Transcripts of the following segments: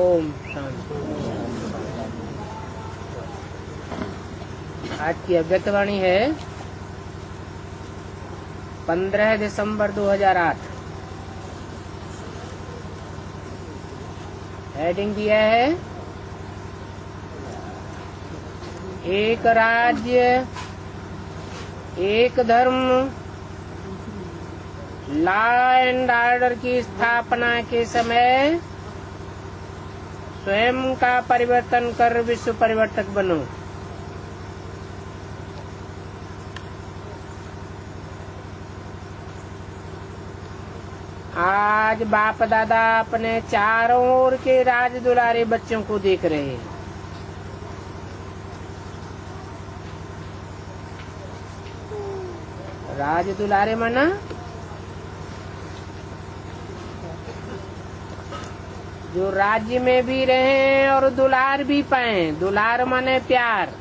ओम शांति। आज की अव्यक्तवाणी है 15 दिसंबर 2008। हेडिंग दिया है एक राज्य एक धर्म, लॉ एंड ऑर्डर की स्थापना के समय स्वयं का परिवर्तन कर विश्व परिवर्तक बनो। आज बाप दादा अपने चारों ओर के राज दुलारे बच्चों को देख रहे हैं। राज दुलारे माना जो राज्य में भी रहे और दुलार भी पाए। दुलार माने प्यार।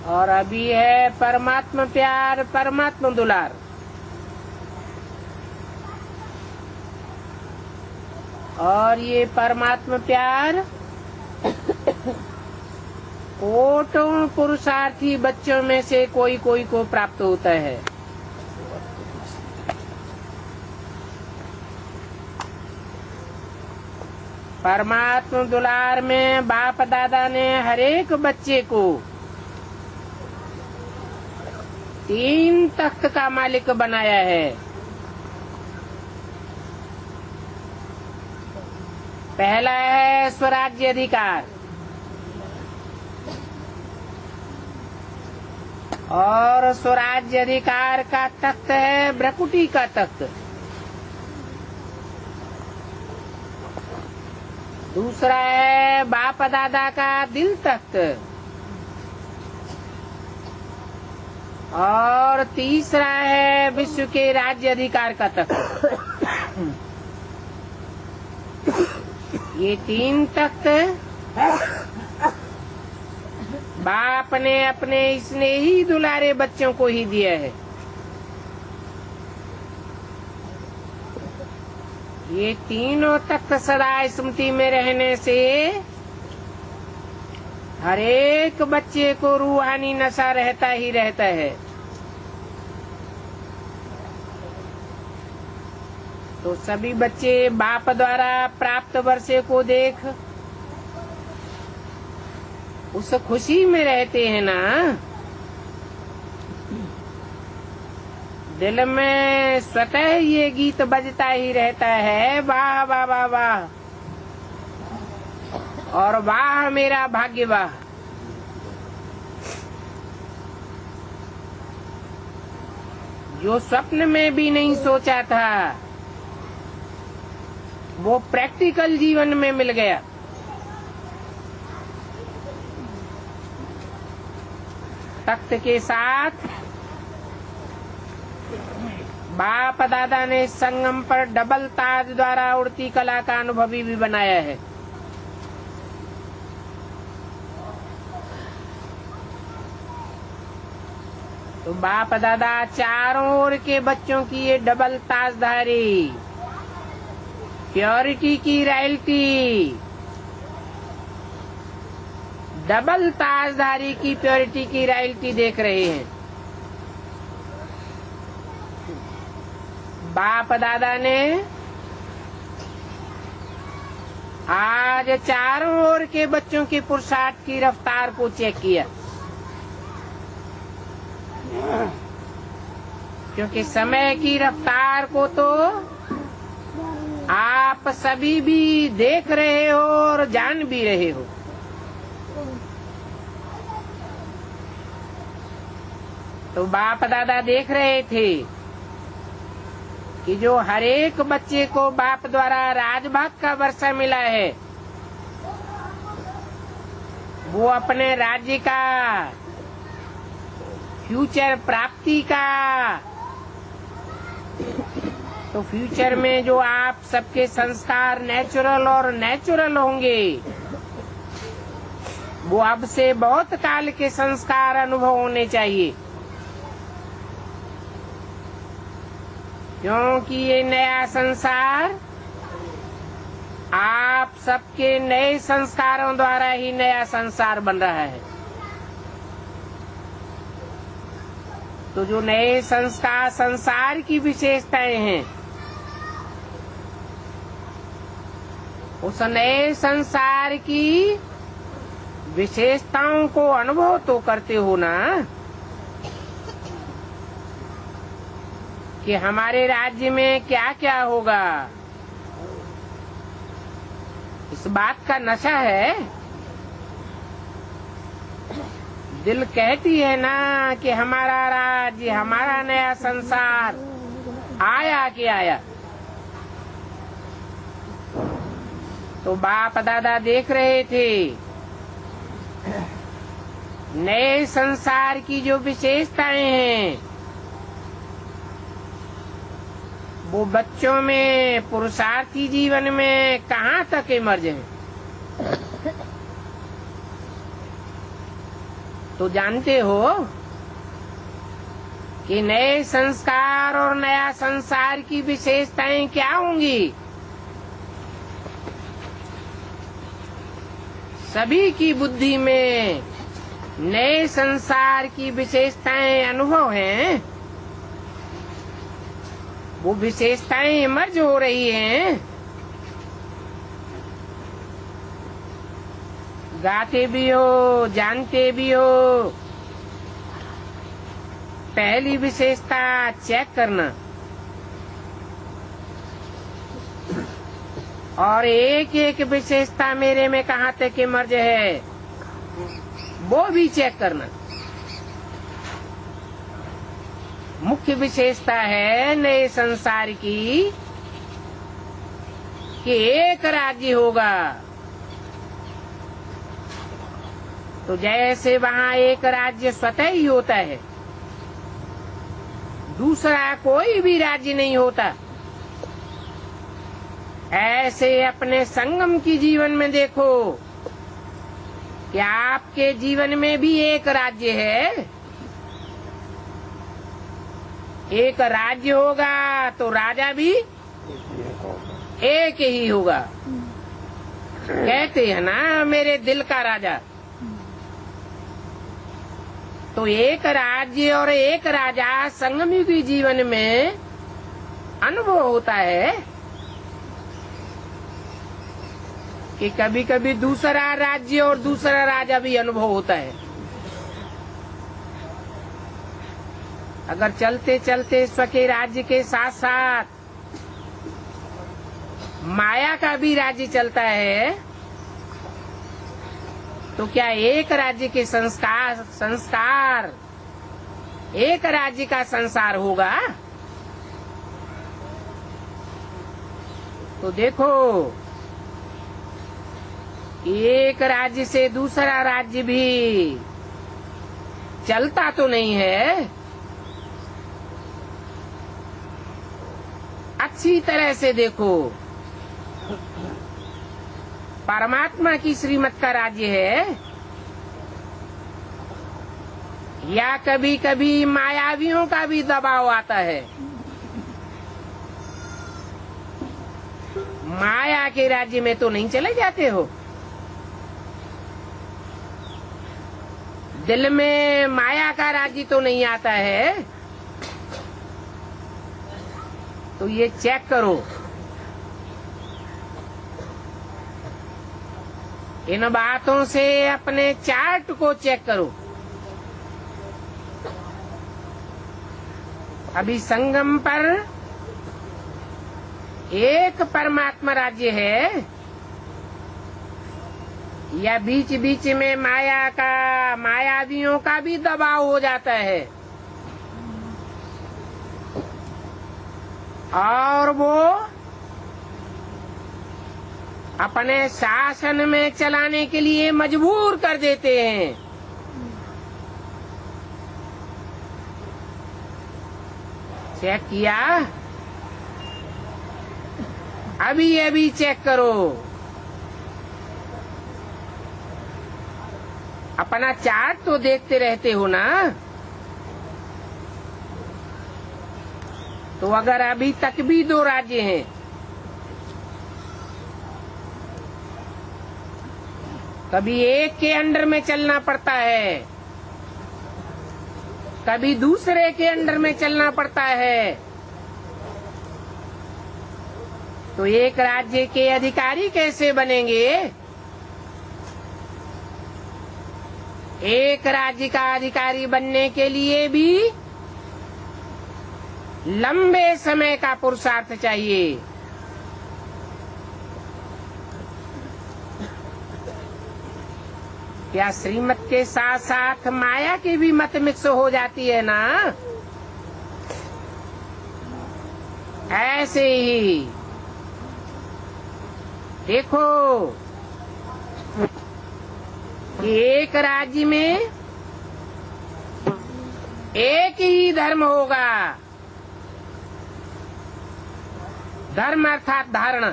और अभी है परमात्मा प्यार, परमात्मा दुलार। और ये परमात्मा प्यार कोटों पुरुषार्थी बच्चों में से कोई कोई को प्राप्त होता है। परमात्मा दुलार में बाप दादा ने हरेक बच्चे को 3 तख्त का मालिक बनाया है। पहला है स्वराज्य अधिकार, और स्वराज्य अधिकार का तख्त है भ्रकुटी का तख्त। दूसरा है बाप दादा का दिल तख्त, और तीसरा है विश्व के राज्य अधिकार का तख्त। ये 3 तख्त बाप ने अपने स्नेही दुलारे बच्चों को ही दिया है। ये तीनों तख्त सदा स्मृति में रहने से हर एक बच्चे को रूहानी नशा रहता ही रहता है। तो सभी बच्चे बाप द्वारा प्राप्त वर्षे को देख उस खुशी में रहते हैं ना। दिल में स्वतः ये गीत बजता ही रहता है, वाह वाह वाह वाह, और वाह मेरा भाग्य वाह। जो स्वप्न में भी नहीं सोचा था वो प्रैक्टिकल जीवन में मिल गया। तख्त के साथ बाप दादा ने संगम पर डबल ताज द्वारा उड़ती कला का अनुभवी भी बनाया है। तो बाप दादा चारों ओर के बच्चों की ये डबल ताजधारी, प्योरिटी की रॉयल्टी, डबल ताजधारी की प्योरिटी की रॉयल्टी देख रहे हैं। बाप दादा ने आज चारों ओर के बच्चों के पुरुषार्थ की रफ्तार को चेक किया, क्योंकि समय की रफ्तार को तो आप सभी भी देख रहे हो और जान भी रहे हो। तो बाप दादा देख रहे थे कि जो हरेक बच्चे को बाप द्वारा राजभाग का वर्षा मिला है वो अपने राज्य का, फ्यूचर प्राप्ति का, तो फ्यूचर में जो आप सबके संस्कार नेचुरल होंगे वो अब से बहुत काल के संस्कार अनुभव होने चाहिए। क्योंकि ये नया संसार आप सबके नए संस्कारों द्वारा ही नया संसार बन रहा है। तो जो नए संसार की विशेषताएं हैं, उस नए संसार की विशेषताओं को अनुभव तो करते हो ना, कि हमारे राज्य में क्या क्या होगा। इस बात का नशा है। दिल कहती है ना कि हमारा राज्य, हमारा नया संसार आया कि आया। तो बाप दादा देख रहे थे नए संसार की जो विशेषताएं हैं, वो बच्चों में, पुरुषार्थी जीवन में कहाँ तक इमर्ज है। तो जानते हो कि नए संस्कार और नया संसार की विशेषताएं क्या होंगी। सभी की बुद्धि में नए संसार की विशेषताएं अनुभव हैं। वो विशेषताएं इमर्ज हो रही हैं। गाते भी हो, जानते भी हो। पहली विशेषता चेक करना, और एक एक विशेषता मेरे में कहाँ तक इमर्ज है वो भी चेक करना। मुख्य विशेषता है नए संसार की कि एक राज्य होगा। तो जैसे वहाँ एक राज्य स्वतः ही होता है, दूसरा कोई भी राज्य नहीं होता, ऐसे अपने संगम की जीवन में देखो कि आपके जीवन में भी एक राज्य है। एक राज्य होगा तो राजा भी एक ही होगा। कहते हैं ना मेरे दिल का राजा। तो एक राज्य और एक राजा संगमी जीवन में अनुभव होता है कि कभी कभी दूसरा राज्य और दूसरा राजा भी अनुभव होता है। अगर चलते चलते स्वके राज्य के साथ साथ माया का भी राज्य चलता है, तो क्या एक राज्य के संस्कार एक राज्य का संसार होगा? तो देखो, एक राज्य से दूसरा राज्य भी चलता तो नहीं है। अच्छी तरह से देखो, परमात्मा की श्रीमत का राज्य है या कभी कभी मायावियों का भी दबाव आता है। माया के राज्य में तो नहीं चले जाते हो। दिल में माया का राज्य तो नहीं आता है। तो ये चेक करो, इन बातों से अपने चार्ट को चेक करो। अभी संगम पर एक परमात्मा राज्य है या बीच बीच में मायावियों का भी दबाव हो जाता है, और वो अपने शासन में चलाने के लिए मजबूर कर देते हैं। चेक किया? अभी चेक करो। अपना चार्ट तो देखते रहते हो ना। तो अगर अभी तक भी 2 राज्य हैं, कभी एक के अंडर में चलना पड़ता है, कभी दूसरे के अंडर में चलना पड़ता है, तो एक राज्य के अधिकारी कैसे बनेंगे? एक राज्य का अधिकारी बनने के लिए भी लंबे समय का पुरुषार्थ चाहिए। क्या श्रीमत के साथ साथ माया की भी मत मिक्स हो जाती है ना? ऐसे ही देखो कि एक राज्य में एक ही धर्म होगा, धर्म अर्थात धारणा।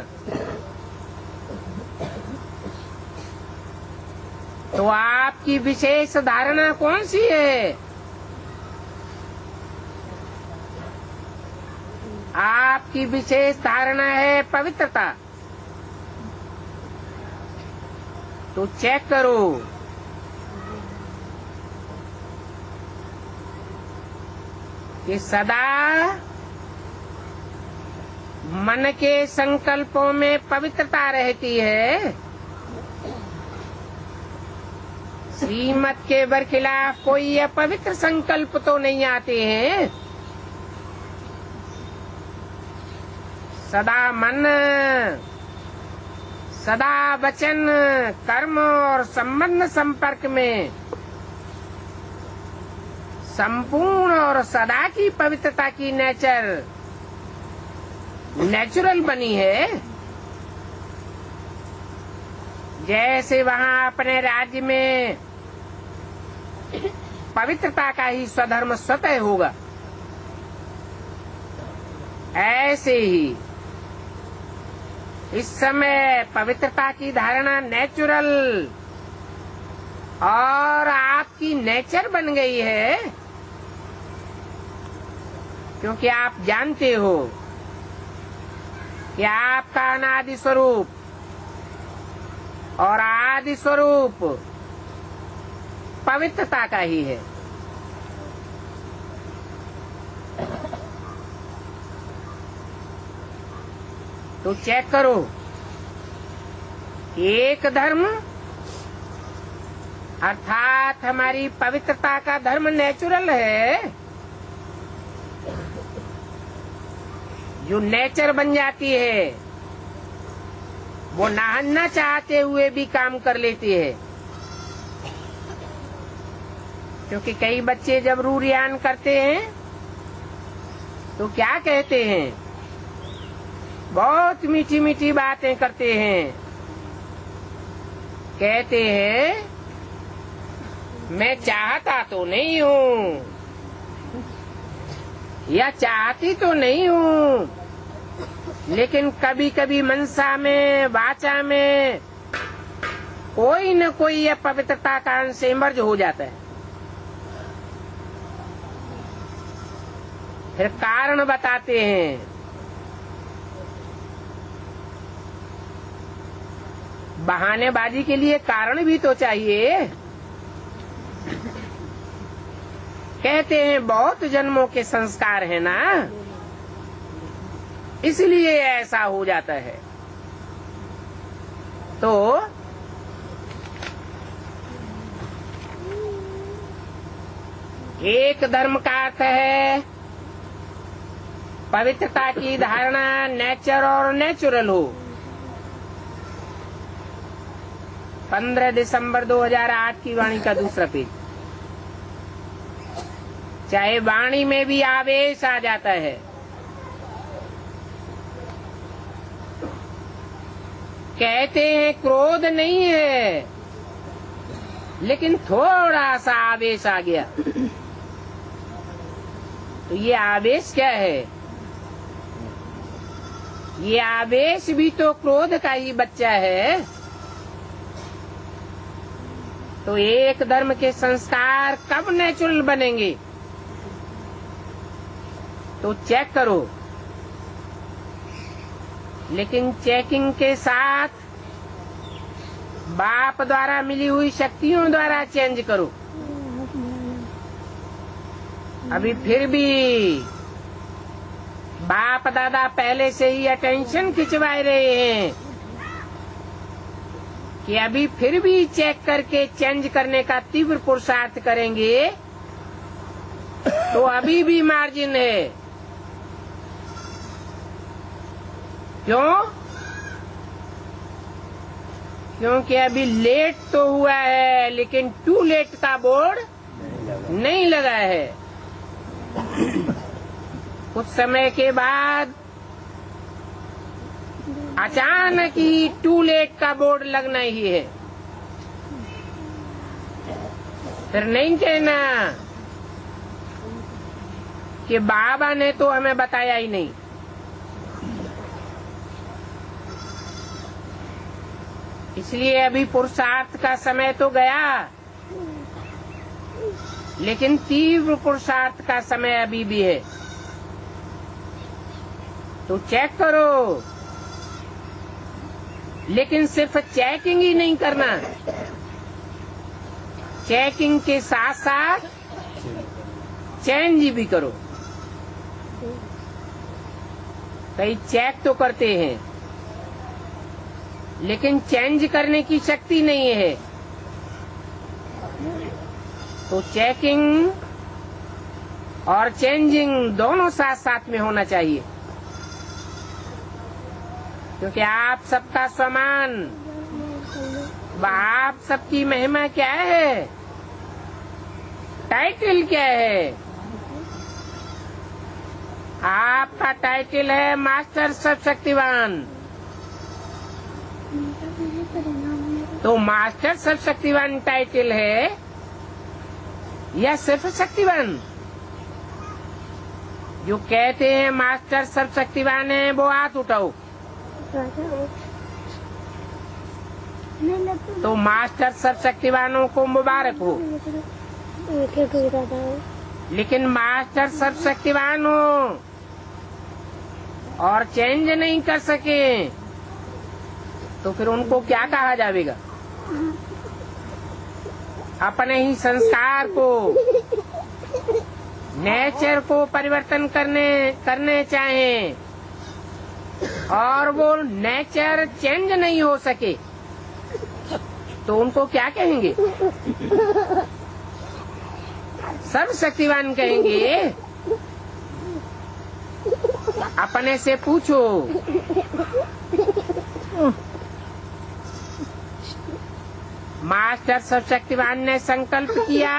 तो आपकी विशेष धारणा कौन सी है? आपकी विशेष धारणा है पवित्रता। तो चेक करो कि सदा मन के संकल्पों में पवित्रता रहती है, श्रीमत के बरखिलाफ कोई अपवित्र संकल्प तो नहीं आते हैं। सदा मन, सदा वचन, कर्म और संबंध संपर्क में संपूर्ण और सदा की पवित्रता की नेचुरल बनी है। जैसे वहाँ अपने राज्य में पवित्रता का ही स्वधर्म स्वतः होगा, ऐसे ही इस समय पवित्रता की धारणा नेचुरल और आपकी नेचर बन गई है, क्योंकि आप जानते हो कि आपका अनादि स्वरूप और आदि स्वरूप पवित्रता का ही है। तो चेक करो, एक धर्म अर्थात हमारी पवित्रता का धर्म नेचुरल है, जो नेचर बन जाती है, वो ना चाहते हुए भी काम कर लेती है। क्योंकि कई बच्चे जब रूरियान करते हैं तो क्या कहते हैं, बहुत मीठी मीठी बातें करते हैं। कहते हैं मैं चाहता तो नहीं हूँ या चाहती तो नहीं हूँ, लेकिन कभी कभी मनसा में, वाचा में कोई न कोई अपवित्रता का अंश इमर्ज हो जाता है। फिर कारण बताते हैं, बहानेबाजी के लिए कारण भी तो चाहिए। कहते हैं बहुत जन्मों के संस्कार है ना, इसलिए ऐसा हो जाता है। तो एक धर्म का अर्थ है पवित्रता की धारणा नेचर और नेचुरल हो। 15 दिसंबर 2008 की वाणी का दूसरा पेज। चाहे वाणी में भी आवेश आ जाता है, कहते हैं क्रोध नहीं है, लेकिन थोड़ा सा आवेश आ गया। तो ये आवेश क्या है? ये आवेश भी तो क्रोध का ही बच्चा है। तो एक धर्म के संस्कार कब नेचुरल बनेंगे? तो चेक करो, लेकिन चेकिंग के साथ बाप द्वारा मिली हुई शक्तियों द्वारा चेंज करो। अभी फिर भी बाप दादा पहले से ही अटेंशन खिंचवा रहे हैं कि अभी फिर भी चेक करके चेंज करने का तीव्र पुरुषार्थ करेंगे तो अभी भी मार्जिन है। क्यों? क्योंकि अभी लेट तो हुआ है लेकिन टू लेट का बोर्ड नहीं लगा है। कुछ समय के बाद अचानक ही टू लेट का बोर्ड लगना ही है। फिर नहीं कहना कि बाबा ने तो हमें बताया ही नहीं। इसलिए अभी पुरुषार्थ का समय तो गया लेकिन तीव्र पुरुषार्थ का समय अभी भी है। तो चेक करो, लेकिन सिर्फ चेकिंग ही नहीं करना, चेकिंग के साथ साथ चेंज भी करो। कई चेक तो करते हैं लेकिन चेंज करने की शक्ति नहीं है। तो चेकिंग और चेंजिंग दोनों साथ साथ में होना चाहिए, क्योंकि आप सबका सम्मान, आप सबकी महिमा क्या है, टाइटल क्या है? आपका टाइटल है मास्टर सर्वशक्तिवान। तो मास्टर सर्वशक्तिवान टाइटल है या सिर्फ शक्तिवान? जो कहते हैं मास्टर सर्वशक्तिवान है वो हाथ उठाओ। तो मास्टर सर्वशक्तिवानों को मुबारक हो। लेकिन मास्टर सर्वशक्तिवान हो और चेंज नहीं कर सके तो फिर उनको क्या कहा जाएगा? अपने ही संस्कार को, नेचर को परिवर्तन करने चाहें और वो नेचर चेंज नहीं हो सके तो उनको क्या कहेंगे? सर्वशक्तिवान कहेंगे। अपने से पूछो, मास्टर सर्वशक्तिवान ने संकल्प किया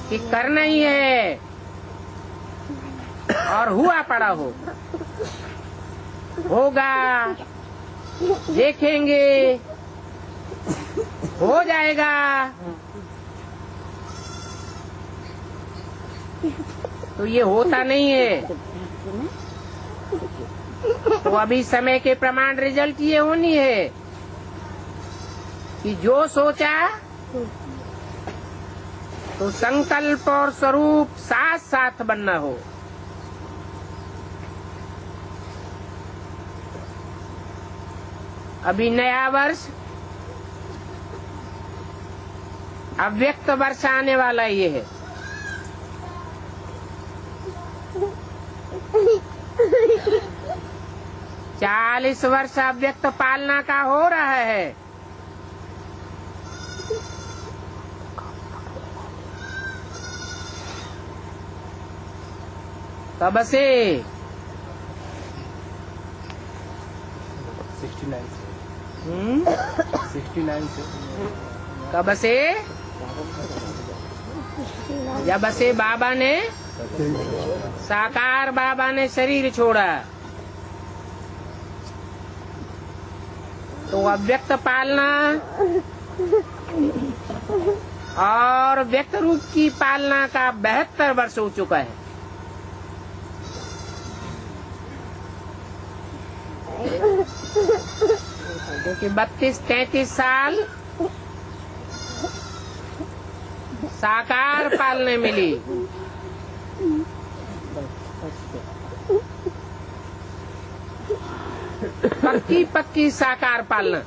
कि करना ही है और हुआ पड़ा होगा, देखेंगे, हो जाएगा। तो ये होता नहीं है। तो अभी समय के प्रमाण रिजल्ट ये होनी है कि जो सोचा तो संकल्प और स्वरूप साथ साथ बनना हो। अभी नया वर्ष अव्यक्त वर्ष आने वाला ये है। चालीस वर्ष अव्यक्त पालना का हो रहा है। कब से? 69 से। कब से? जब से बाबा ने, साकार बाबा ने शरीर छोड़ा। तो अव्यक्त पालना और व्यक्त रूप की पालना का 72 वर्ष हो चुका है। क्योंकि 32-33 साल साकार पालने मिली। पक्की पक्की साकार पालना,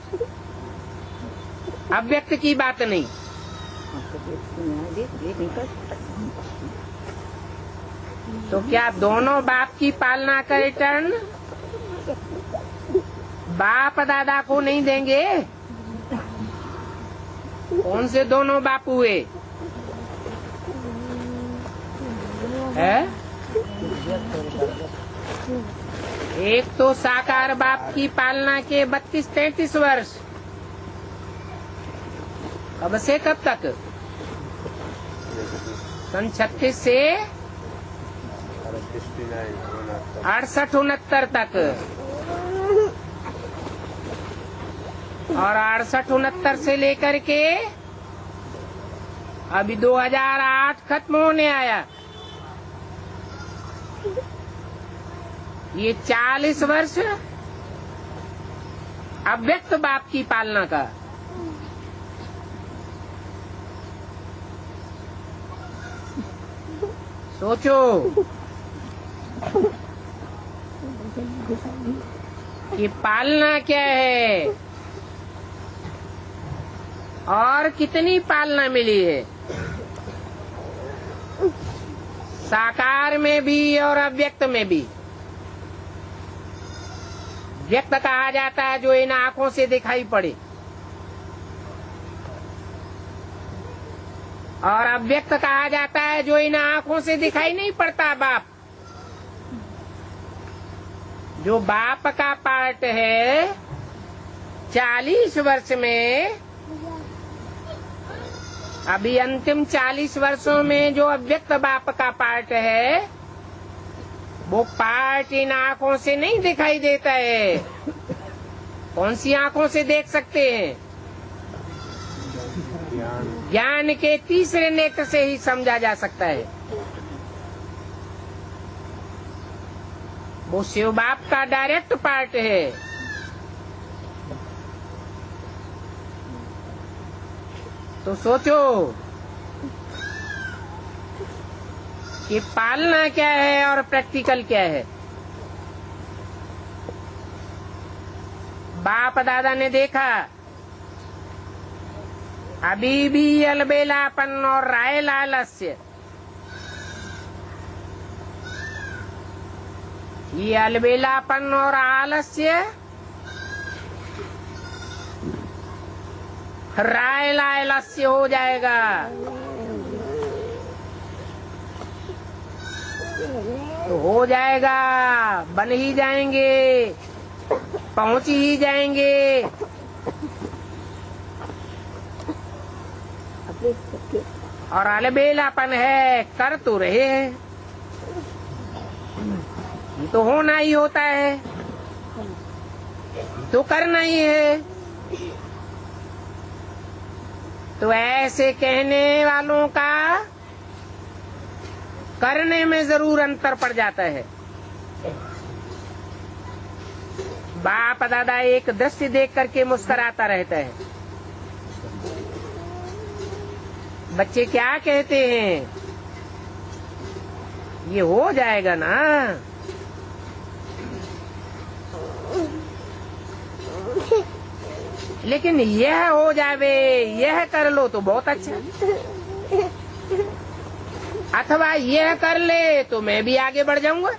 अव्यक्त की बात नहीं। तो क्या दोनों बाप की पालना का रिटर्न बाप दादा को नहीं देंगे? कौन से दोनों बाप हुए है? एक तो साकार बाप की पालना के 32-33 वर्ष, कब से कब तक? सन 36 से 68-69 तक, और 68-69 से लेकर के अभी 2008 खत्म होने आया। ये 40 वर्ष अव्यक्त बाप की पालना का। सोचो कि पालना क्या है और कितनी पालना मिली है, साकार में भी और अव्यक्त में भी। व्यक्त कहा जाता है जो इन आंखों से दिखाई पड़े, और अव्यक्त कहा जाता है जो इन आंखों से दिखाई नहीं पड़ता। बाप, जो बाप का पार्ट है 40 वर्ष में, अभी अंतिम 40 वर्षों में जो अव्यक्त बाप का पार्ट है, वो पार्ट इन आंखों से नहीं दिखाई देता है। कौन सी आंखों से देख सकते हैं? ज्ञान के तीसरे नेत्र से ही समझा जा सकता है। वो शिव बाप का डायरेक्ट पार्ट है। तो सोचो कि पालना क्या है और प्रैक्टिकल क्या है। बाप दादा ने देखा अभी भी अलबेलापन और राय लालस्य, ये अलबेलापन और आलस्य राय लालस्य हो जाएगा। तो हो जाएगा, बन ही जाएंगे, पहुंच ही जाएंगे। और अलबेलापन है, कर तो रहे हैं, तो होना ही होता है, तो करना ही है। तो ऐसे कहने वालों का करने में जरूर अंतर पड़ जाता है। बाप दादा एक दृश्य देख करके मुस्कुराता रहता है। बच्चे क्या कहते हैं? ये हो जाएगा ना, लेकिन यह हो जावे, यह कर लो तो बहुत अच्छा, अथवा यह कर ले तो मैं भी आगे बढ़ जाऊंगा।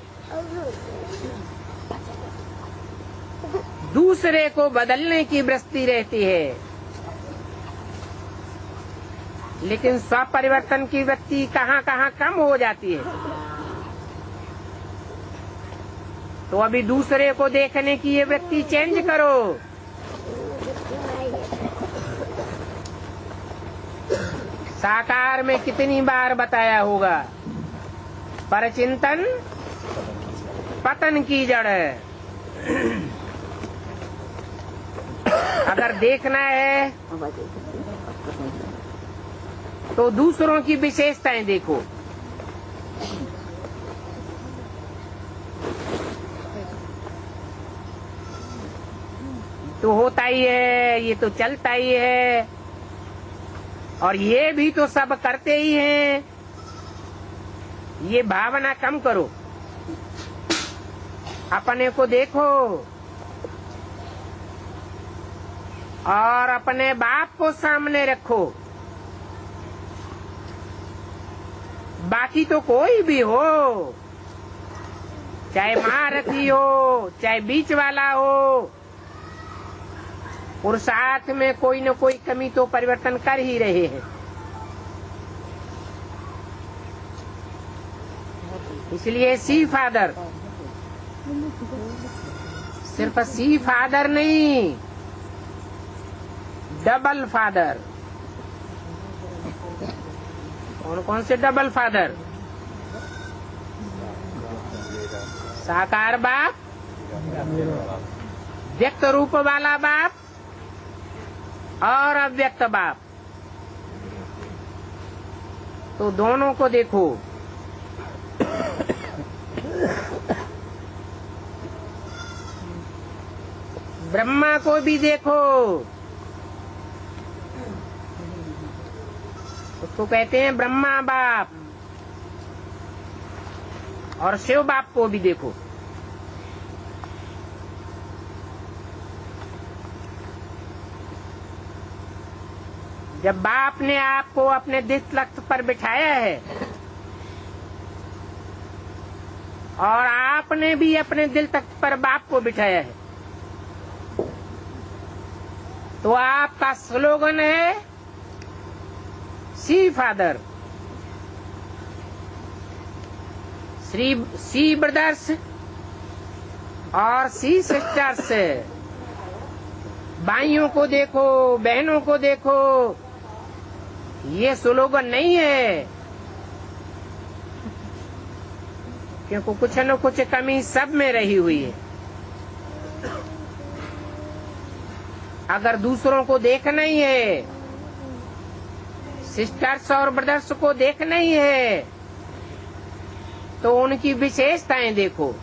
दूसरे को बदलने की वृत्ति रहती है, लेकिन स्व परिवर्तन की वृत्ति कहाँ कहाँ कम हो जाती है। तो अभी दूसरे को देखने की ये वृत्ति चेंज करो। साकार में कितनी बार बताया होगा, परचिंतन पतन की जड़ है। अगर देखना है तो दूसरों की विशेषताएं देखो। तो होता ही है, ये तो चलता ही है, और ये भी तो सब करते ही हैं। ये भावना कम करो, अपने को देखो और अपने बाप को सामने रखो। बाकी तो कोई भी हो, चाहे महारथी हो, चाहे बीच वाला हो, पुरुषार्थ में कोई न कोई कमी तो परिवर्तन कर ही रहे हैं। इसलिए सी फादर, सिर्फ सी फादर नहीं, डबल फादर। कौन कौन से डबल फादर? साकार बाप, व्यक्त रूप वाला बाप और अव्यक्त बाप। तो दोनों को देखो। ब्रह्मा को भी देखो, उसको कहते हैं ब्रह्मा बाप। और शिव बाप को भी देखो। जब बाप ने आपको अपने दिल तख्त पर बिठाया है और आपने भी अपने दिल तख्त पर बाप को बिठाया है, तो आपका स्लोगन है सी फादर, सी ब्रदर्स और सी सिस्टर्स। भाइयों को देखो, बहनों को देखो, ये स्लोगन नहीं है, क्योंकि कुछ न कुछ कमी सब में रही हुई है। अगर दूसरों को देखना ही है, सिस्टर्स और ब्रदर्स को देखना ही है, तो उनकी विशेषताएं देखो।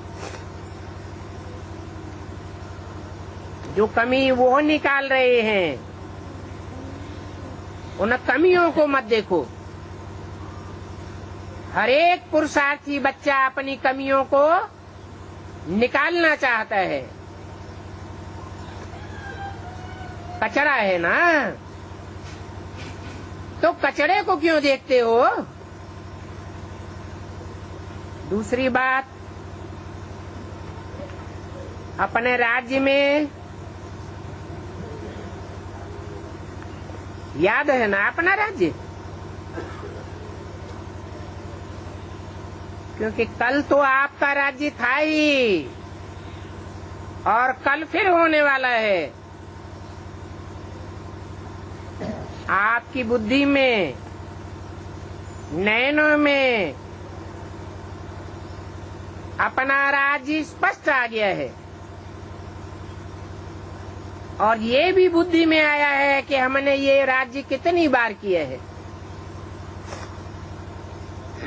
जो कमी वो निकाल रहे हैं, उन कमियों को मत देखो। हर एक पुरुषार्थी बच्चा अपनी कमियों को निकालना चाहता है। कचरा है ना, तो कचरे को क्यों देखते हो? दूसरी बात, अपने राज्य में याद है ना अपना राज्य, क्योंकि कल तो आपका राज्य था ही और कल फिर होने वाला है। आपकी बुद्धि में, नयनों में अपना राज्य स्पष्ट आ गया है और ये भी बुद्धि में आया है कि हमने ये राज्य कितनी बार किया है।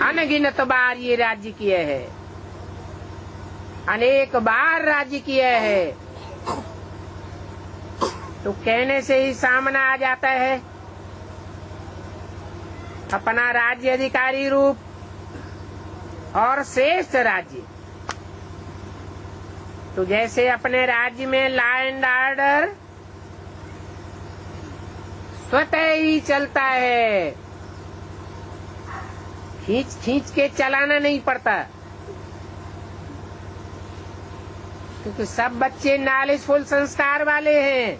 अनगिनत बार ये राज्य किया है, अनेक बार राज्य किया है। तो कहने से ही सामने आ जाता है अपना राज्य अधिकारी रूप और श्रेष्ठ राज्य। तो जैसे अपने राज्य में लॉ एंड ऑर्डर स्वतः ही चलता है, खींच खींच के चलाना नहीं पड़ता, क्योंकि सब बच्चे नॉलेजफुल संस्कार वाले हैं,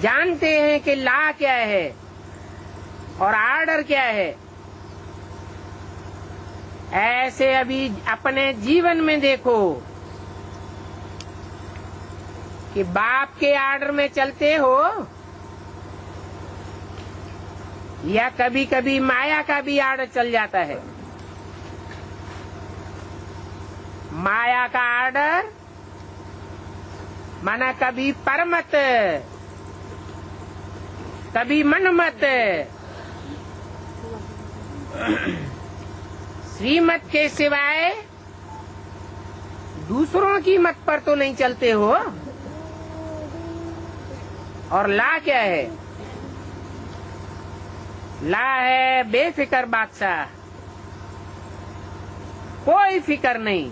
जानते हैं कि लॉ क्या है और ऑर्डर क्या है। ऐसे अभी अपने जीवन में देखो कि बाप के ऑर्डर में चलते हो या कभी कभी माया का भी ऑर्डर चल जाता है। माया का ऑर्डर माना कभी परमत, कभी मनमत। श्रीमत के सिवाय दूसरों की मत पर तो नहीं चलते हो। और ला क्या है? ला है बेफिक्र बादशाह, कोई फिक्र नहीं।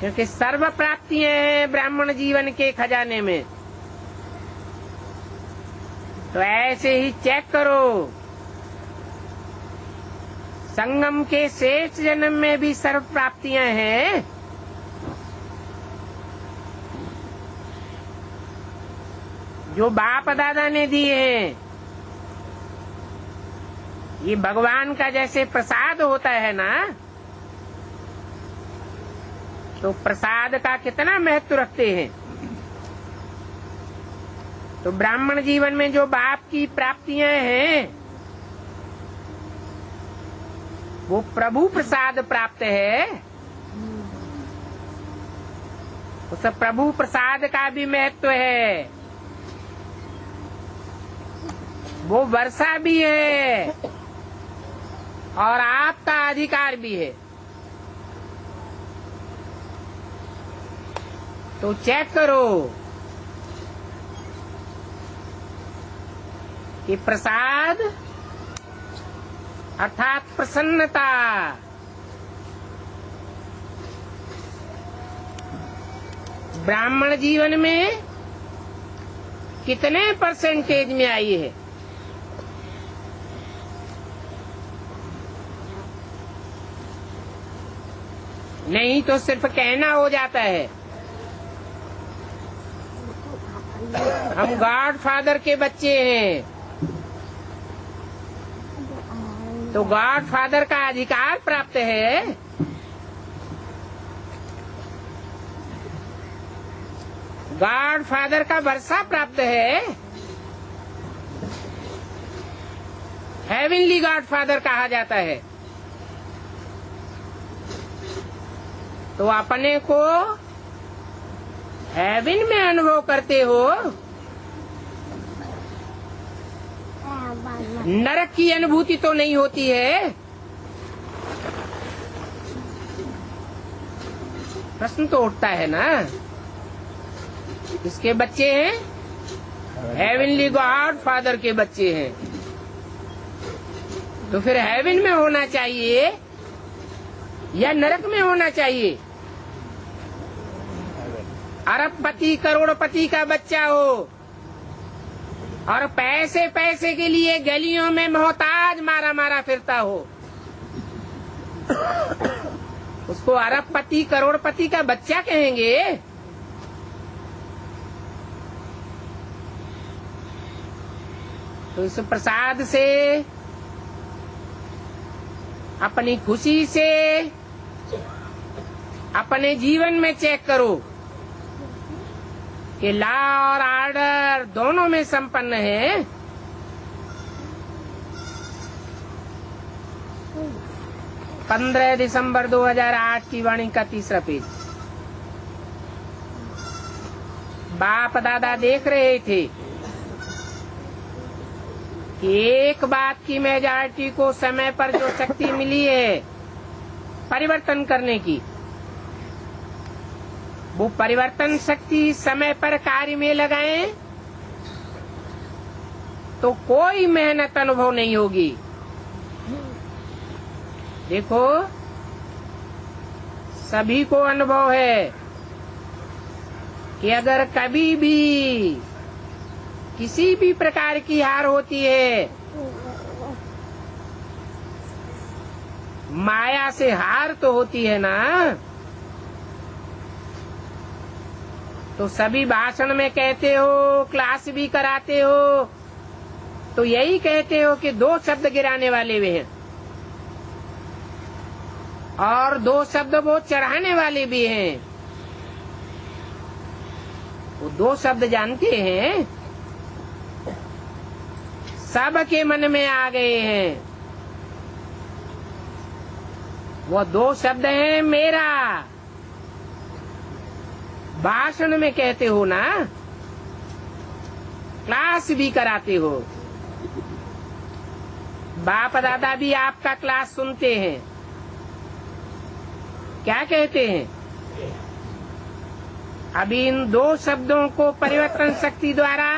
क्योंकि सर्व प्राप्तियां हैं ब्राह्मण जीवन के खजाने में। तो ऐसे ही चेक करो, संगम के शेष जन्म में भी सर्व प्राप्तियां हैं। जो बाप दादा ने दिए हैं, ये भगवान का जैसे प्रसाद होता है ना, तो प्रसाद का कितना महत्व रखते हैं। तो ब्राह्मण जीवन में जो बाप की प्राप्तियां हैं, वो प्रभु प्रसाद प्राप्त है। उस प्रभु प्रसाद का भी महत्व है, वो वर्षा भी है और आपका अधिकार भी है। तो चेक करो कि प्रसाद अर्थात प्रसन्नता ब्राह्मण जीवन में कितने परसेंटेज में आई है। नहीं तो सिर्फ कहना हो जाता है। हम गॉड फादर के बच्चे हैं, तो गॉड फादर का अधिकार प्राप्त है। गॉड फादर का वर्षा प्राप्त है। हेवनली गॉड फादर कहा जाता है। तो अपने को हेवन में अनुभव करते हो, नरक की अनुभूति तो नहीं होती है। प्रश्न तो उठता है ना, किसके बच्चे हैं? हेवनली गॉड फादर के बच्चे हैं। तो फिर हेवन में होना चाहिए या नरक में होना चाहिए? अरबपति करोड़पति का बच्चा हो और पैसे पैसे के लिए गलियों में मोहताज मारा मारा फिरता हो, उसको अरबपति करोड़पति का बच्चा कहेंगे? तो इस प्रसाद से, अपनी खुशी से अपने जीवन में चेक करो कि लॉ और ऑर्डर दोनों में संपन्न है। पंद्रह दिसंबर 2008 की वाणी का तीसरा पेज। बाप दादा देख रहे थे कि एक बात की मेजॉरिटी को समय पर जो शक्ति मिली है परिवर्तन करने की, वो परिवर्तन शक्ति समय पर कार्य में लगाएं तो कोई मेहनत अनुभव नहीं होगी। देखो, सभी को अनुभव है कि अगर कभी भी किसी भी प्रकार की हार होती है, माया से हार तो होती है ना, तो सभी भाषण में कहते हो, क्लास भी कराते हो, तो यही कहते हो कि दो शब्द गिराने वाले वे हैं और दो शब्द वो चढ़ाने वाले भी हैं। वो दो शब्द जानते हैं, सबके मन में आ गए हैं। वो दो शब्द हैं मेरा। भाषण में कहते हो ना, क्लास भी कराते हो, बाप दादा भी आपका क्लास सुनते हैं। क्या कहते हैं? अभी इन दो शब्दों को परिवर्तन शक्ति द्वारा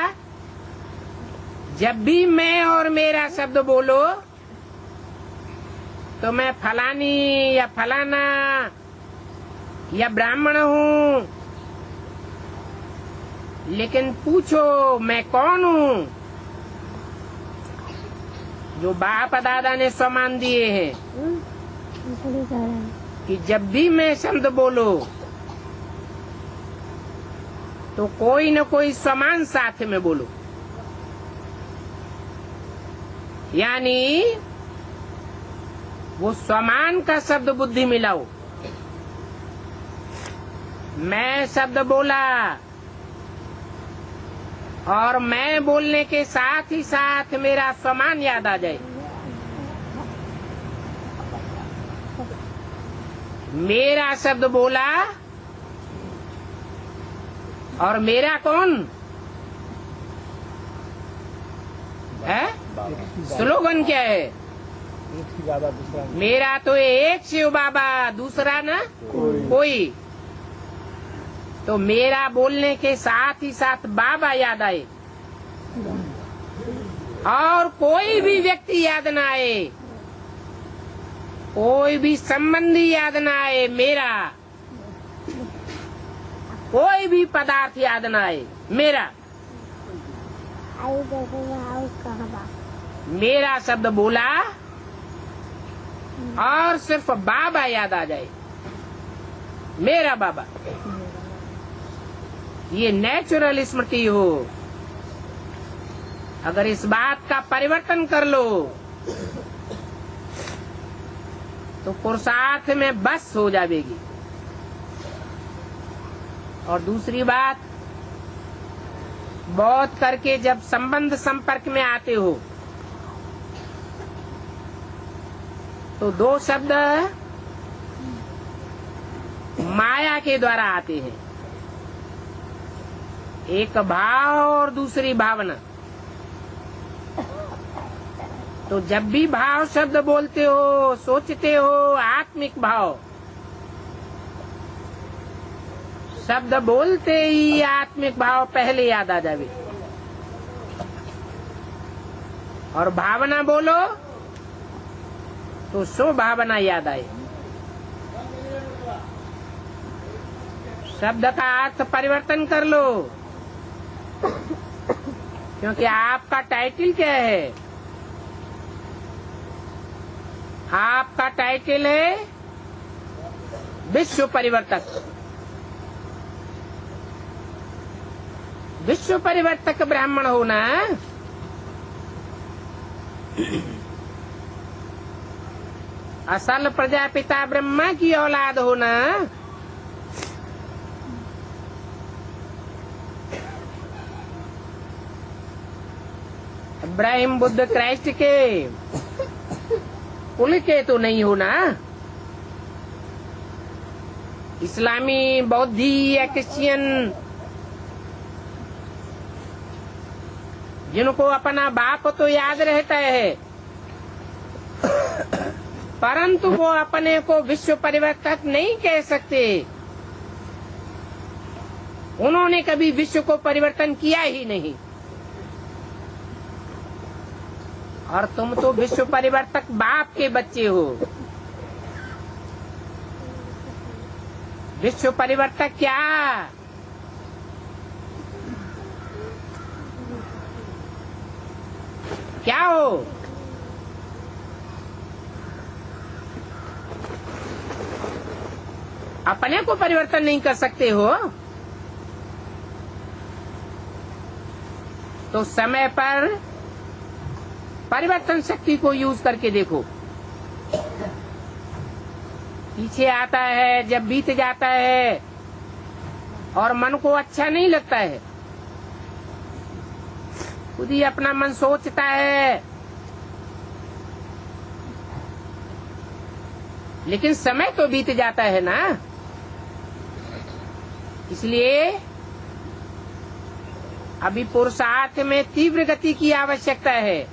जब भी मैं और मेरा शब्द बोलो तो मैं फलानी या फलाना या ब्राह्मण हूँ, लेकिन पूछो मैं कौन हूँ? जो बाप दादा ने सम्मान दिए हैं कि जब भी मैं शब्द बोलो तो कोई न कोई समान साथ में बोलो, यानी वो समान का शब्द बुद्धि मिलाओ। मैं शब्द बोला और मैं बोलने के साथ ही साथ मेरा समान याद आ जाए। मेरा शब्द बोला और मेरा कौन है? स्लोगन क्या है? मेरा तो एक शिव बाबा, दूसरा ना कोई। तो मेरा बोलने के साथ ही साथ बाबा याद आए और कोई भी व्यक्ति याद ना आए, कोई भी संबंधी याद ना आए, मेरा कोई भी पदार्थ याद ना आए, मेरा मेरा शब्द बोला और सिर्फ बाबा याद आ जाए, मेरा बाबा। ये नेचुरल स्मृति हो। अगर इस बात का परिवर्तन कर लो तो पुरुषार्थ में बस हो जाएगी। और दूसरी बात, बहुत करके जब संबंध संपर्क में आते हो तो दो शब्द माया के द्वारा आते हैं, एक भाव और दूसरी भावना। तो जब भी भाव शब्द बोलते हो, सोचते हो, आत्मिक भाव शब्द बोलते ही आत्मिक भाव पहले याद आ जावे, और भावना बोलो तो सो भावना याद आए। शब्द का अर्थ परिवर्तन कर लो, क्योंकि आपका टाइटल क्या है? आपका टाइटल है विश्व परिवर्तक। विश्व परिवर्तक ब्राह्मण होना, असल प्रजापिता ब्रह्मा की औलाद होना, इब्राहिम बुद्ध क्राइस्ट के कुल के तो नहीं होना। इस्लामी, बौद्धी या क्रिश्चियन जिनको अपना बाप तो याद रहता है, परंतु वो अपने को विश्व परिवर्तक नहीं कह सकते। उन्होंने कभी विश्व को परिवर्तन किया ही नहीं। और तुम तो विश्व परिवर्तक बाप के बच्चे हो। विश्व परिवर्तक क्या? क्या हो? अपने को परिवर्तन नहीं कर सकते हो तो समय पर परिवर्तन शक्ति को यूज करके देखो। पीछे आता है, जब बीत जाता है और मन को अच्छा नहीं लगता है, खुद ही अपना मन सोचता है, लेकिन समय तो बीत जाता है ना। इसलिए अभी पुरुषार्थ में तीव्र गति की आवश्यकता है।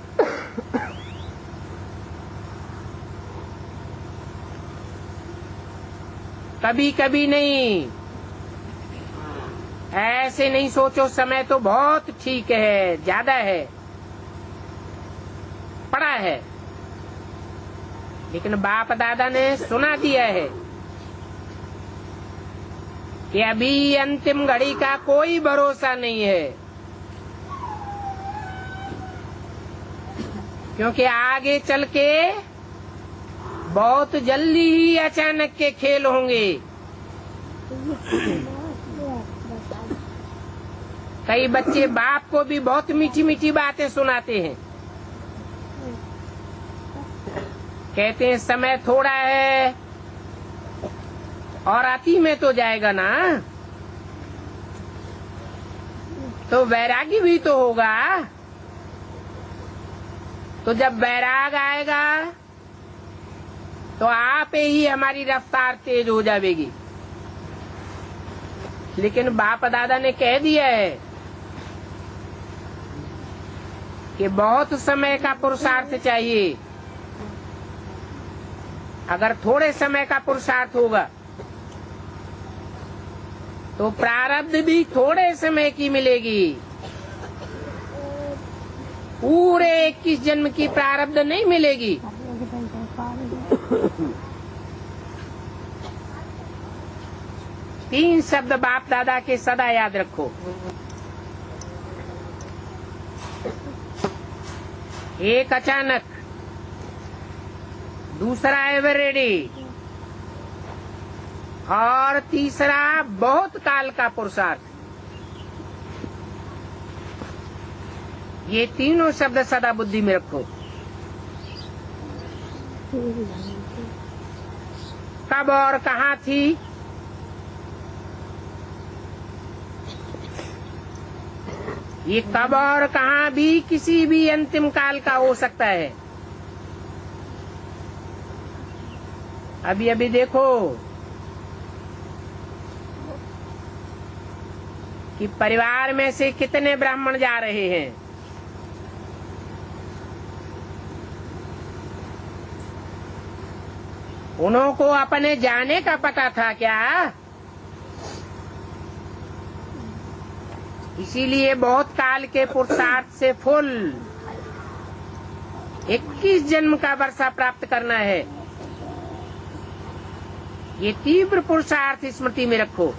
कभी कभी नहीं, ऐसे नहीं सोचो समय तो बहुत ठीक है, ज्यादा है, पड़ा है, लेकिन बाप दादा ने सुना दिया है कि अभी अंतिम घड़ी का कोई भरोसा नहीं है, क्योंकि आगे चल के बहुत जल्दी ही अचानक के खेल होंगे। कई बच्चे बाप को भी बहुत मीठी मीठी बातें सुनाते हैं, कहते हैं समय थोड़ा है और अति में तो जाएगा ना, तो वैरागी भी तो होगा। तो जब वैराग आएगा तो आप ही हमारी रफ्तार तेज हो जाएगी। लेकिन बाप दादा ने कह दिया है कि बहुत समय का पुरुषार्थ चाहिए। अगर थोड़े समय का पुरुषार्थ होगा तो प्रारब्ध भी थोड़े समय की मिलेगी, पूरे 21 जन्म की प्रारब्ध नहीं मिलेगी। तीन शब्द बाप दादा के सदा याद रखो। एक अचानक, दूसरा एवर रेडी और तीसरा बहुत काल का पुरुषार्थ। ये तीनों शब्द सदा बुद्धि में रखो। कब और कहाँ थी, ये कब और कहाँ भी किसी भी अंतिम काल का हो सकता है। अभी अभी देखो कि परिवार में से कितने ब्राह्मण जा रहे हैं। उन्हों को अपने जाने का पता था क्या? इसीलिए बहुत काल के पुरुषार्थ से फुल 21 जन्म का वर्षा प्राप्त करना है। ये तीव्र पुरुषार्थ स्मृति में रखो।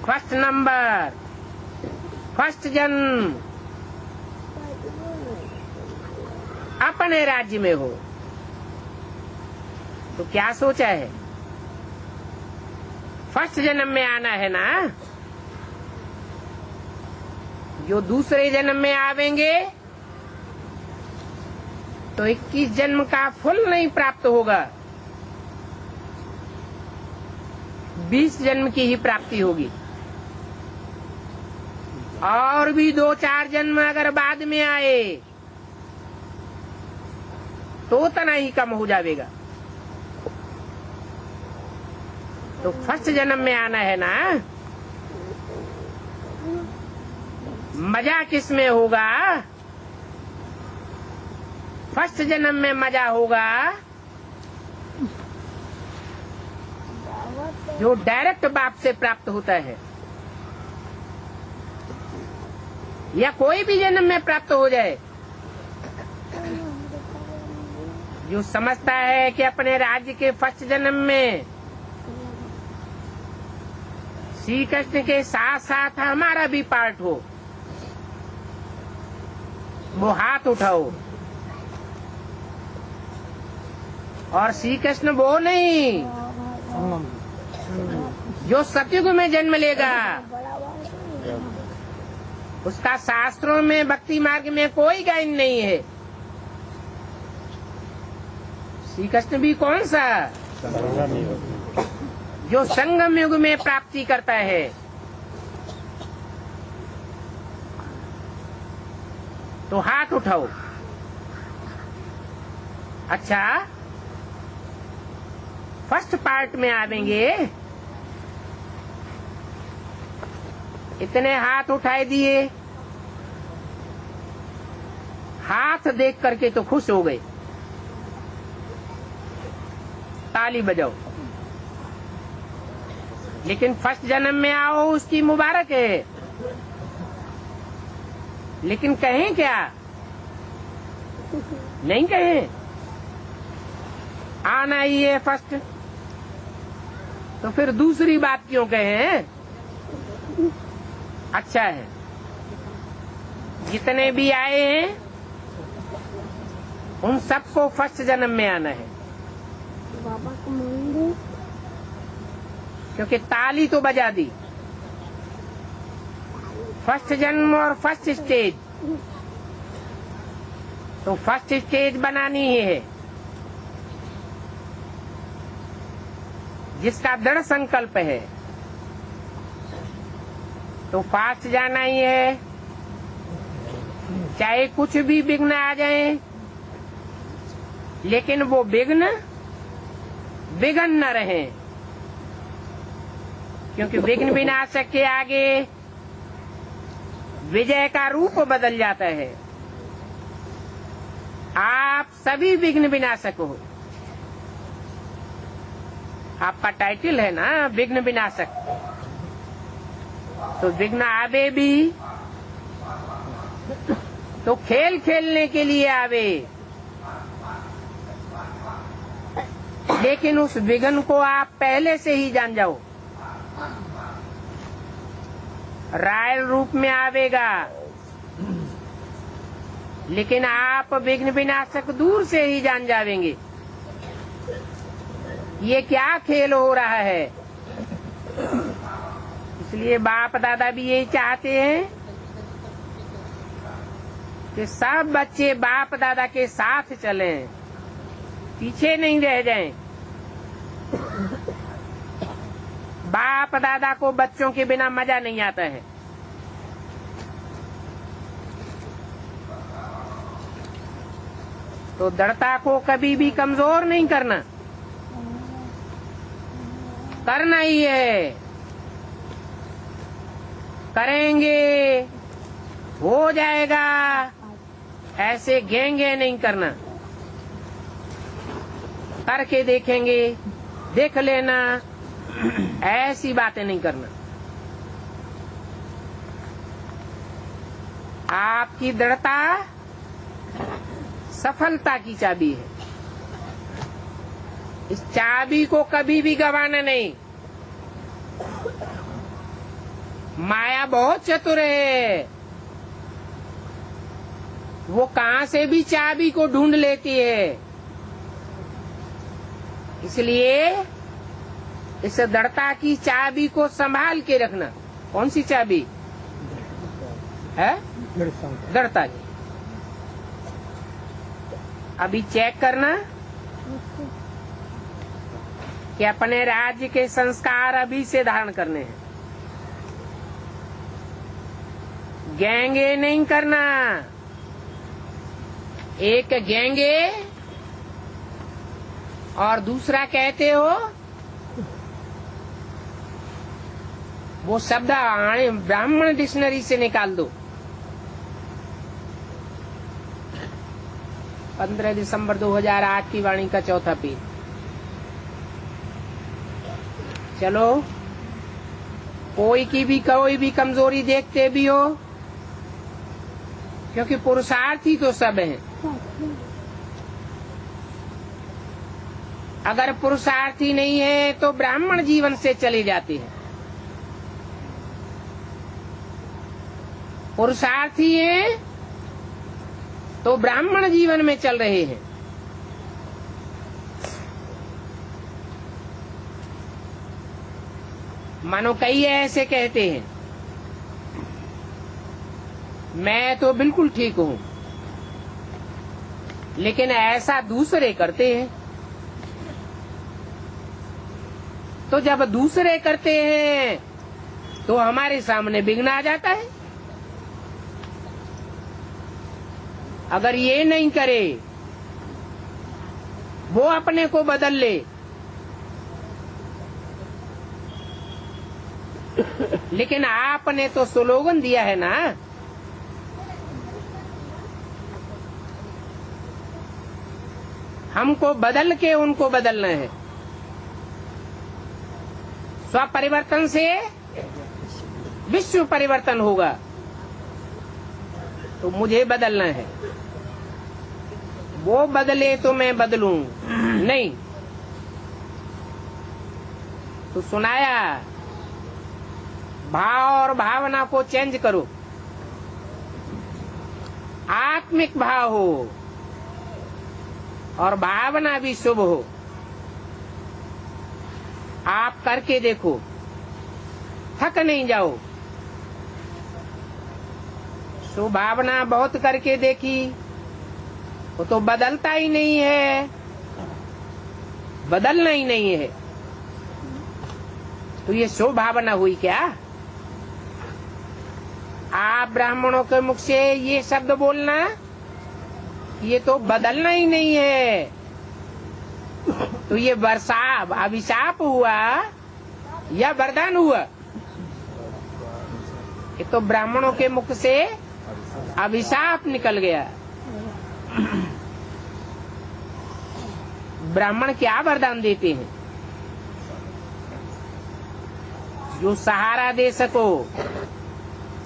फर्स्ट नंबर, फर्स्ट जन्म अपने राज्य में हो तो क्या सोचा है? फर्स्ट जन्म में आना है ना। जो दूसरे जन्म में आवेंगे तो 21 जन्म का फल नहीं प्राप्त होगा, 20 जन्म की ही प्राप्ति होगी। और भी 2-4 जन्म अगर बाद में आए तो उतना ही कम हो जाएगा। तो फर्स्ट जन्म में आना है ना। मजा किस में होगा? फर्स्ट जन्म में मजा होगा जो डायरेक्ट बाप से प्राप्त होता है, या कोई भी जन्म में प्राप्त हो जाए। जो समझता है कि अपने राज्य के फर्स्ट जन्म में श्री कृष्ण के साथ साथ हमारा भी पार्ट हो, वो हाथ उठाओ। और श्री कृष्ण वो नहीं जो सतयुग में जन्म लेगा, उसका शास्त्रों में भक्ति मार्ग में कोई गायन नहीं है। श्री कृष्ण भी कौन सा? जो संगम युग में प्राप्ति करता है। तो हाथ उठाओ। अच्छा, फर्स्ट पार्ट में आवेंगे। इतने हाथ उठाए दिए, हाथ देख करके तो खुश हो गए, ताली बजाओ। लेकिन फर्स्ट जन्म में आओ उसकी मुबारक है। लेकिन कहें क्या? नहीं कहें। आना ही है फर्स्ट, तो फिर दूसरी बात क्यों कहें? अच्छा है, जितने भी आए हैं उन सबको फर्स्ट जन्म में आना है। बाबा को मंदिर, क्योंकि ताली तो बजा दी। फर्स्ट जन्म और फर्स्ट स्टेज, तो फर्स्ट स्टेज बनानी ही है। जिसका दृढ़ संकल्प है तो फास्ट जाना ही है, चाहे कुछ भी विघ्न आ जाए, लेकिन वो विघ्न न रहे, क्योंकि विघ्न विनाशक के आगे विजय का रूप बदल जाता है। आप सभी विघ्न विनाशक हो। आपका टाइटल है ना विघ्न विनाशक, तो विघ्न आवे भी तो खेल खेलने के लिए आवे, लेकिन उस विघ्न को आप पहले से ही जान जाओ। रायल रूप में आवेगा, लेकिन आप विघ्न विनाशक दूर से ही जान जावेंगे। ये क्या खेल हो रहा है। इसलिए बाप दादा भी यही चाहते हैं कि सब बच्चे बाप दादा के साथ चलें, पीछे नहीं रह जाएं। बाप दादा को बच्चों के बिना मजा नहीं आता है। तो दृढ़ता को कभी भी कमजोर नहीं करना, करना ही है। करेंगे हो जाएगा, ऐसे गेंगे नहीं करना। करके देखेंगे, देख लेना, ऐसी बातें नहीं करना। आपकी दृढ़ता सफलता की चाबी है। इस चाबी को कभी भी गंवाना नहीं। माया बहुत चतुर है, वो कहां से भी चाबी को ढूंढ लेती है। इसलिए इस दृढ़ता की चाबी को संभाल के रखना। कौन सी चाबी है? दृढ़ता की। अभी चेक करना कि अपने राज्य के संस्कार अभी से धारण करने हैं। गेंगे नहीं करना। एक गेंगे और दूसरा कहते हो, वो शब्द ब्राह्मण डिक्शनरी से निकाल दो। 15 दिसंबर 2008 की वाणी का चौथा पेज। चलो, कोई भी कमजोरी देखते भी हो, क्योंकि पुरुषार्थी तो सब हैं। अगर पुरुषार्थी नहीं है तो ब्राह्मण जीवन से चले जाते हैं। पुरुषार्थी हैं तो ब्राह्मण जीवन में चल रहे हैं। मानो कई ऐसे कहते हैं, मैं तो बिल्कुल ठीक हूं, लेकिन ऐसा दूसरे करते हैं। तो जब दूसरे करते हैं तो हमारे सामने विघ्न आ जाता है। अगर ये नहीं करे, वो अपने को बदल ले, लेकिन आपने तो स्लोगन दिया है ना, हमको बदल के उनको बदलना है। स्व परिवर्तन से विश्व परिवर्तन होगा। तो मुझे बदलना है। वो बदले तो मैं बदलूं नहीं। तो सुनाया, भाव और भावना को चेंज करो, आत्मिक भाव हो और भावना भी शुभ हो। आप करके देखो, थक नहीं जाओ। शुभ भावना बहुत करके देखी, वो तो बदलता ही नहीं है, बदलना ही नहीं है, तो ये शुभ भावना हुई क्या? आप ब्राह्मणों के मुख से ये शब्द बोलना, ये तो बदलना ही नहीं है, तो ये वर्षाप अभिशाप हुआ या वरदान हुआ? ये तो ब्राह्मणों के मुख से अभिशाप निकल गया। ब्राह्मण क्या वरदान देते हैं? जो सहारा दे सको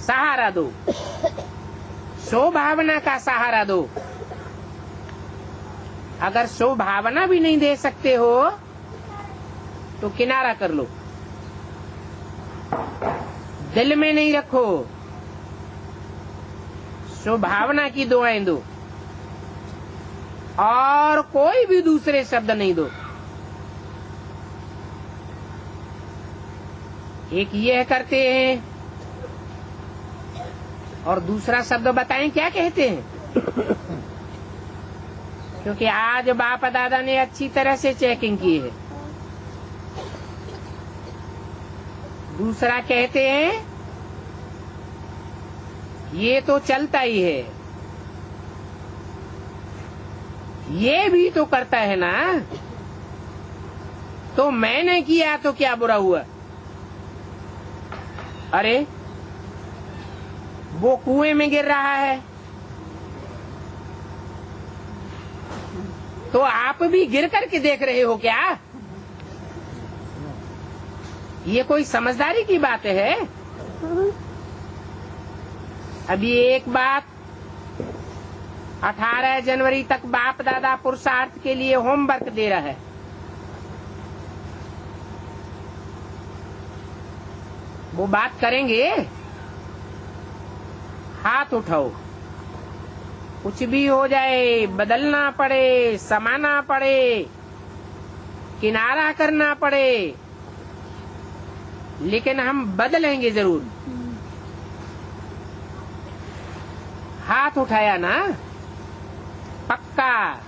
सहारा दो, स्वभावना का सहारा दो। अगर स्वभावना भी नहीं दे सकते हो तो किनारा कर लो, दिल में नहीं रखो, स्वभावना की दुआएं दो और कोई भी दूसरे शब्द नहीं दो। एक ये करते हैं और दूसरा शब्द बताएं क्या कहते हैं, क्योंकि आज बाप दादा ने अच्छी तरह से चेकिंग की है। दूसरा कहते हैं ये तो चलता ही है, ये भी तो करता है ना, तो मैंने किया तो क्या बुरा हुआ? अरे वो कुएं में गिर रहा है तो आप भी गिर करके देख रहे हो क्या? ये कोई समझदारी की बात है? अभी एक बात, 18 जनवरी तक बाप दादा पुरुषार्थ के लिए होमवर्क दे रहा है। वो बात करेंगे, हाथ उठाओ, कुछ भी हो जाए, बदलना पड़े, समाना पड़े, किनारा करना पड़े, लेकिन हम बदलेंगे जरूर। हाथ उठाया ना, पक्का।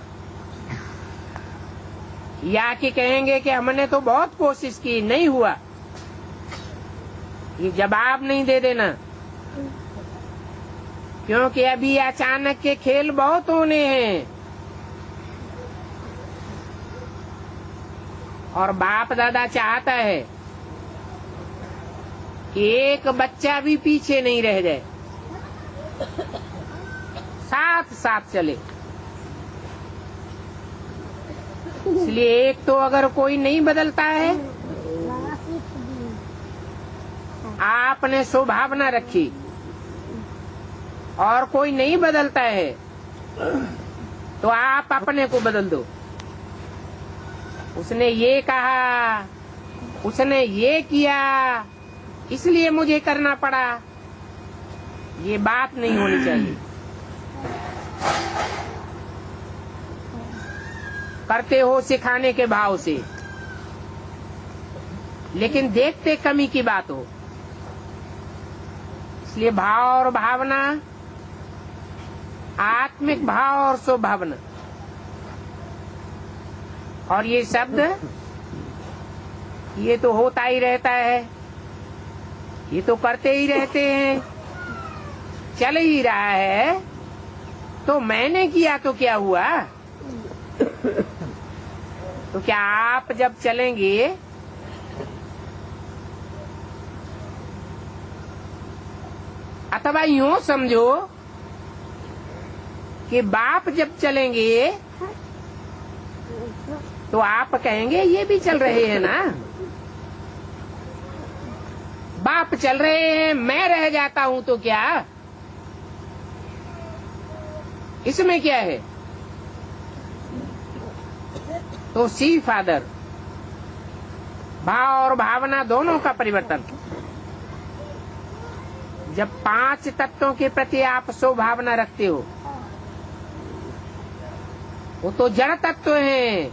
या कि कहेंगे कि हमने तो बहुत कोशिश की, नहीं हुआ, ये जवाब नहीं दे देना, क्योंकि अभी अचानक के खेल बहुत होने हैं और बाप दादा चाहता है कि एक बच्चा भी पीछे नहीं रह जाए, साथ साथ चले। इसलिए एक तो अगर कोई नहीं बदलता है, आपने स्वभावना रखी और कोई नहीं बदलता है तो आप अपने को बदल दो। उसने ये कहा, उसने ये किया, इसलिए मुझे करना पड़ा, ये बात नहीं होनी चाहिए। करते हो सिखाने के भाव से, लेकिन देखते कमी की बात हो। इसलिए भाव और भावना, आत्मिक भाव और स्वभावना, और ये शब्द ये तो होता ही रहता है, ये तो करते ही रहते हैं, चल ही रहा है, तो मैंने किया तो क्या हुआ? तो क्या आप जब चलेंगे अथवा यूं समझो कि बाप जब चलेंगे तो आप कहेंगे ये भी चल रहे हैं ना, बाप चल रहे हैं, मैं रह जाता हूं तो क्या, इसमें क्या है? तो सी फादर, भाव और भावना दोनों का परिवर्तन। जब 5 तत्वों के प्रति आप स्वभावना रखते हो, वो तो जड़ तत्व हैं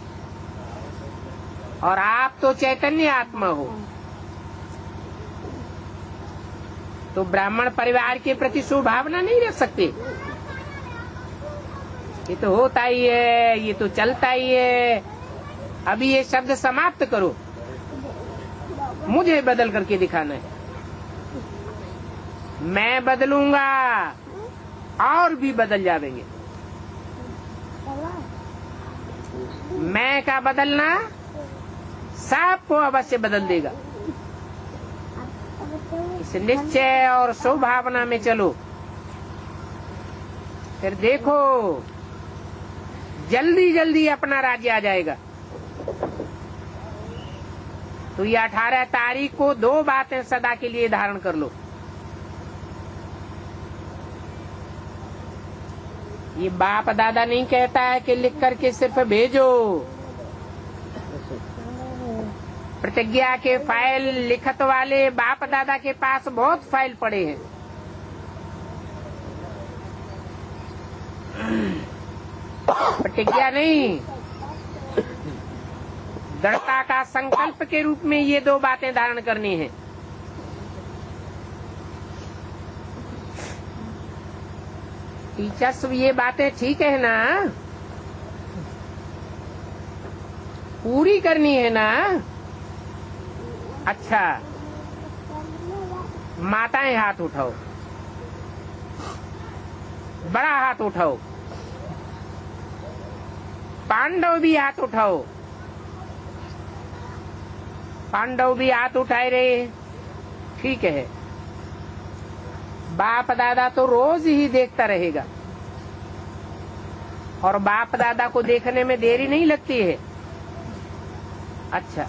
और आप तो चैतन्य आत्मा हो, तो ब्राह्मण परिवार के प्रति स्वभावना नहीं रख सकते। ये तो होता ही है, ये तो चलता ही है, अभी ये शब्द समाप्त करो, मुझे बदल करके दिखाना है। मैं बदलूंगा और भी बदल जाएंगे। मैं का बदलना सबको अवश्य बदल देगा। इस निश्चय और स्वभावना में चलो, फिर देखो जल्दी जल्दी अपना राज्य आ जाएगा। तो ये 18 तारीख को 2 बातें सदा के लिए धारण कर लो। ये बाप दादा नहीं कहता है कि लिख करके सिर्फ भेजो। प्रतिज्ञा के फाइल लिखत वाले बाप दादा के पास बहुत फाइल पड़े हैं। प्रतिज्ञा नहीं, दृढ़ता का संकल्प के रूप में ये 2 बातें धारण करनी है। टीचर्स, ये बातें ठीक है ना? पूरी करनी है ना? अच्छा, माताएं हाथ उठाओ, बड़ा हाथ उठाओ, पांडव भी हाथ उठाओ। पांडव भी हाथ उठाए रहे, ठीक है। बाप दादा तो रोज ही देखता रहेगा और बाप दादा को देखने में देरी नहीं लगती है। अच्छा,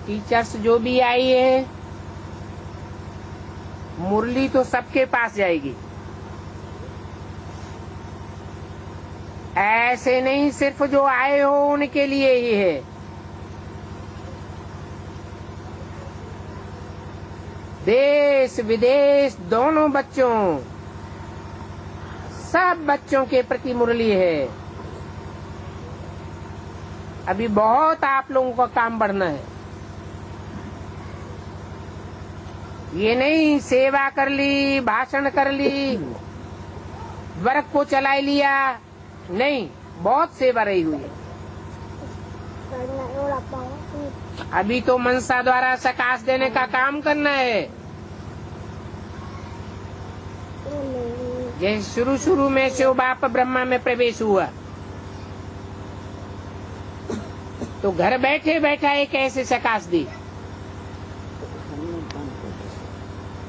टीचर्स जो भी आई है, मुरली तो सबके पास जाएगी। ऐसे नहीं सिर्फ जो आए हो उनके लिए ही है। देश विदेश दोनों बच्चों, सब बच्चों के प्रति मुरली है। अभी बहुत आप लोगों का काम बढ़ना है। ये नहीं सेवा कर ली, भाषण कर ली, वर्क को चला लिया, नहीं, बहुत सेवा रही हुई है। अभी तो मनसा द्वारा सकाश देने का काम करना है। जैसे शुरू में शिव बाप ब्रह्मा में प्रवेश हुआ, तो घर बैठे बैठा एक ऐसे सकाश दी,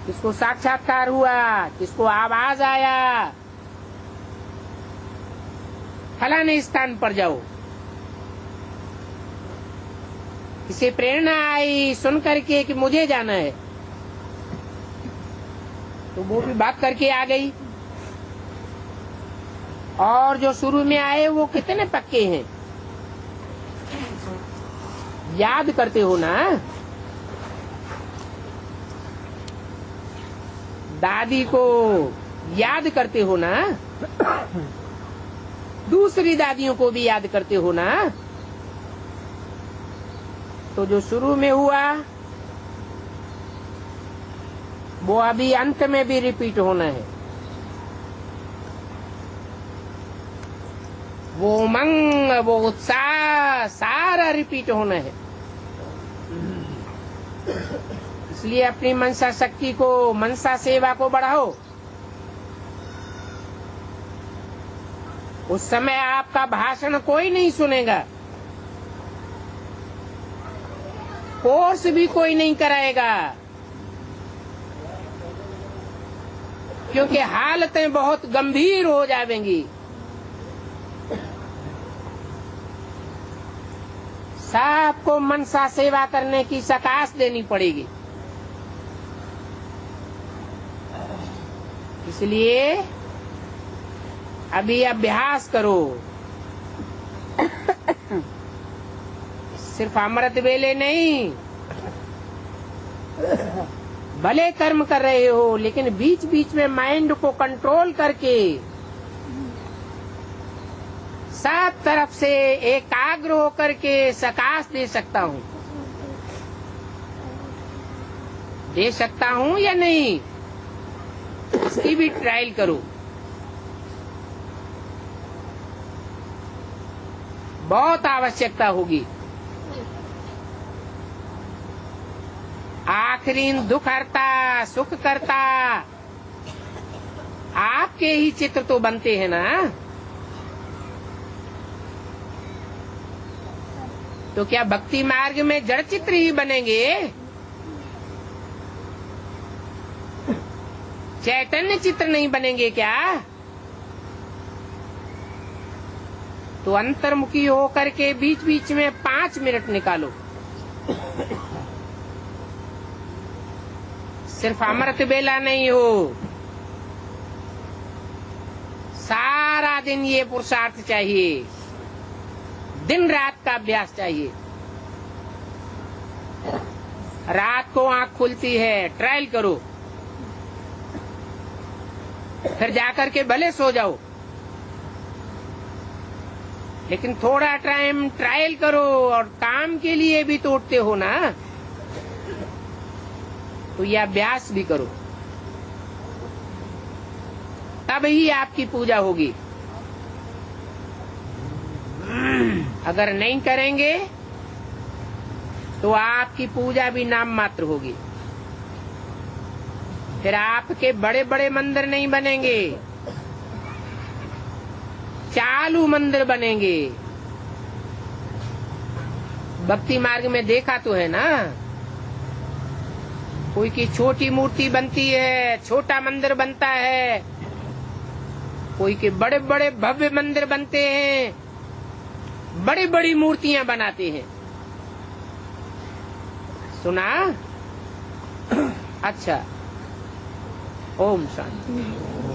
किसको साक्षात्कार हुआ, किसको आवाज आया, फलाने स्थान पर जाओ। किसी प्रेरणा आई सुन करके कि मुझे जाना है, तो वो भी भाग करके आ गई। और जो शुरू में आए वो कितने पक्के हैं, याद करते हो ना? दादी को याद करते हो ना? दूसरी दादियों को भी याद करते हो ना? तो जो शुरू में हुआ वो अभी अंत में भी रिपीट होना है। वो उमंग, वो उत्साह सारा रिपीट होना है। इसलिए अपनी मनसा शक्ति को, मनसा सेवा को बढ़ाओ। उस समय आपका भाषण कोई नहीं सुनेगा, कोर्स भी कोई नहीं कराएगा, क्योंकि हालतें बहुत गंभीर हो जाएंगी। सबको मनसा सेवा करने की सकाश देनी पड़ेगी। इसलिए अभी अभ्यास करो। सिर्फ अमृत वेले नहीं, भले कर्म कर रहे हो लेकिन बीच बीच में माइंड को कंट्रोल करके सब तरफ से एकाग्र होकर के सकाश दे सकता हूँ, दे सकता हूँ या नहीं, इसकी भी ट्रायल करो। बहुत आवश्यकता होगी। आखिरी दुख हरता सुख करता आपके ही चित्र तो बनते हैं ना, तो क्या भक्ति मार्ग में जड़ चित्र ही बनेंगे? चैतन्य चित्र नहीं बनेंगे क्या? तो अंतर्मुखी होकर के बीच बीच में 5 मिनट निकालो। सिर्फ अमृत बेला नहीं हो, सारा दिन ये पुरुषार्थ चाहिए, दिन रात का अभ्यास चाहिए। रात को आंख खुलती है, ट्रायल करो, फिर जाकर के भले सो जाओ, लेकिन थोड़ा टाइम ट्रायल करो। और काम के लिए भी तो उठते हो ना, तो यह अभ्यास भी करो, तब ही आपकी पूजा होगी। अगर नहीं करेंगे तो आपकी पूजा भी नाम मात्र होगी। फिर आपके बड़े बड़े मंदिर नहीं बनेंगे, चालू मंदिर बनेंगे। भक्ति मार्ग में देखा तो है ना, कोई की छोटी मूर्ति बनती है, छोटा मंदिर बनता है, कोई के बड़े बड़े भव्य मंदिर बनते हैं, बड़ी बड़ी मूर्तियां बनाते हैं। सुना? अच्छा, ओम शांति।